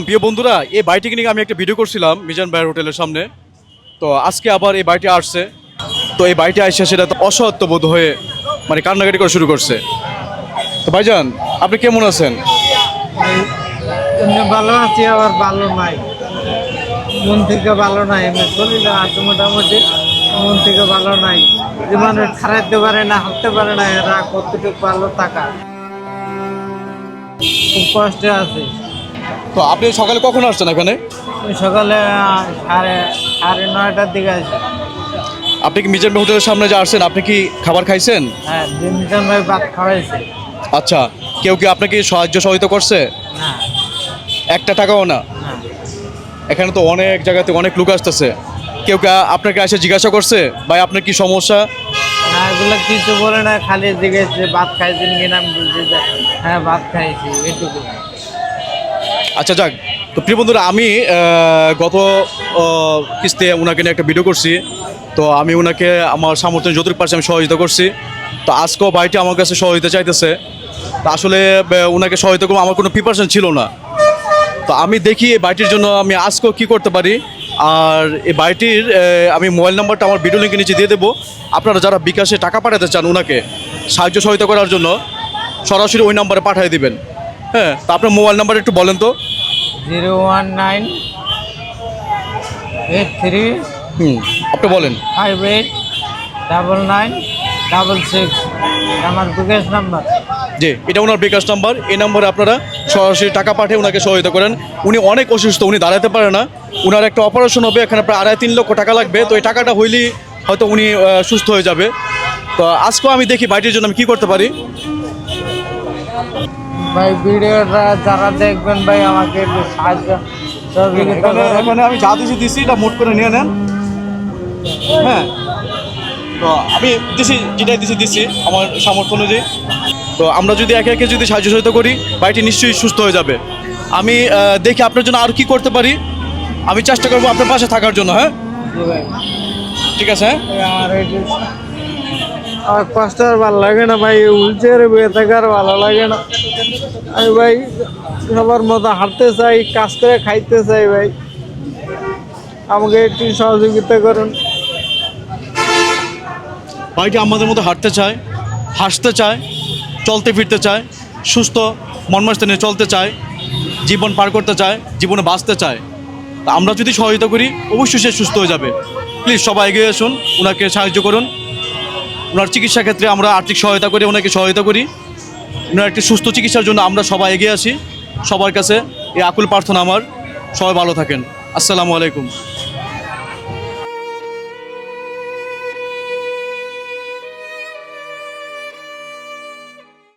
প্রিয় বন্ধুরা, এই বাড়িটিকে নিয়ে আমি একটা ভিডিও করছিলাম মিজান ভাইয়ের হোটেলের সামনে। তো আজকে আবার এই বাড়িটি আসছে। তো এই বাড়িটি আসছে সেটা তো অসহায়ত্ব বোধ হয়ে মানে কান্নাকাটি করা শুরু করছে। তো ভাইজান, আপনি কেমন আছেন? এমনি ভালো আছি, আবার ভালো নাই, মন থেকে ভালো নাই। এমনি শরীর আছে মোটামুটি, মন থেকে ভালো নাই। যে মানুষ খারাইতে পারে না, হাঁটতে পারে না, এরা কতটুকু ভালো থাকা, খুব কষ্টে আছে। তো আপনি সকালে কখন আসছেন এখানে? ওই সকালে সাড়ে 9টার দিকে আসে। আপনি কি মিজান ভাই হোটেলের সামনে যে আসছেন, আপনি কি খাবার খাইছেন? হ্যাঁ, মিজান ভাই ভাত খাওয়াইছে। আচ্ছা, কেউ কি আপনাকে সাহায্য সহযোগিতা করছে? না, একটা টাকাও না? না, এখানে তো অনেক জায়গাতে অনেক লোক আসতেছে, কেউ কি আপনাকে এসে জিজ্ঞাসা করছে ভাই আপনার কি সমস্যা? না, এগুলো কিছু বলে না, খালি জিজ্ঞেস ভাত খাইছেন কিনা। আমি বলছি যে হ্যাঁ ভাত খাইছি, এটুকু। আচ্ছা যাক। তো প্রিয় বন্ধুরা, আমি গত কিস্তিতে ওনাকে নিয়ে একটা ভিডিও করছি। তো আমি ওনাকে আমার সামর্থ্য যতটুকু পারছি আমি সহযোগিতা করছি। তো আজকেও ভাইটি আমার কাছে সহযোগিতা চাইতেছে। তো আসলে ওনাকে সহযোগিতা করবো আমার কোনো প্রিপারেশন ছিল না। তো আমি দেখি এই বাড়িটির জন্য আমি আজকেও কী করতে পারি। আর এই বাড়িটির আমি মোবাইল নাম্বারটা আমার ভিডিও লিঙ্কে নিচে দিয়ে দেবো। আপনারা যারা বিকাশে টাকা পাঠাতে চান ওনাকে সাহায্য সহযোগিতা করার জন্য, সরাসরি ওই নাম্বারে পাঠিয়ে দিবেন। হ্যাঁ, তো আপনার মোবাইল নাম্বার একটু বলেন তো। 01983 আপনি বলেন। 589966 আমার বিকাশ নাম্বার। জি, এটা ওনার বিকাশ নাম্বার। এই নম্বরে আপনারা সরাসরি টাকা পাঠিয়ে ওনাকে সহায়তা করেন। উনি অনেক অসুস্থ, উনি দাঁড়াতে পারে না। ওনার একটা অপারেশন হবে, এখানে প্রায় 2.5-3 লক্ষ টাকা লাগবে। তো এই টাকাটা হইলেই হয়তো উনি সুস্থ হয়ে যাবে। তো আজকেও আমি দেখি বাড়িটির জন্য আমি কী করতে পারি। ভাই ভিডিওটা যারা দেখবেন ভাই আমাকে একটু সাহায্য সহযোগিতা করেন। এখানে আমি যা দিছি এটা মোট করে নিয়ে নেন। হ্যাঁ, তো আমি যেটাই দিছি আমার সামর্থ্য অনুযায়ী। তো আমরা যদি একে একে যদি সাহায্য সহযোগিতা করি, বাড়িটি নিশ্চয়ই সুস্থ হয়ে যাবে। আমি দেখি আপনার জন্য আর কি করতে পারি। আমি চেষ্টা করবো আপনার পাশে থাকার জন্য। হ্যাঁ, জি ভাই। ঠিক আছে। হ্যাঁ, আর কষ্ট আর ভালো লাগে না ভাই, উলচের বয়ে থাকে আর ভালো লাগে না। আমি ভাই সবার মতো হাঁটতে চাই, কাজ করে খাইতে চাই ভাই, আমাকে একটু সহযোগিতা করুন। বাড়িটি আমাদের মতো হাঁটতে চায়, হাসতে চায়, চলতে ফিরতে চায়, সুস্থ মনমস্ত নিয়ে চলতে চায়, জীবন পার করতে চায়, জীবনে বাঁচতে চায়। তা আমরা যদি সহায়তা করি অবশ্যই সে সুস্থ হয়ে যাবে। প্লিজ সবাই এগিয়ে আসুন, ওনাকে সাহায্য করুন। ওনার চিকিৎসা ক্ষেত্রে আমরা আর্থিক সহায়তা করি, ওনাকে সহায়তা করি। ওনার একটি সুস্থ চিকিৎসার জন্য আমরা সবাই এগিয়ে আসি। সবার কাছে এই আকুল প্রার্থনা আমার। সবাই ভালো থাকেন। আসসালামু আলাইকুম।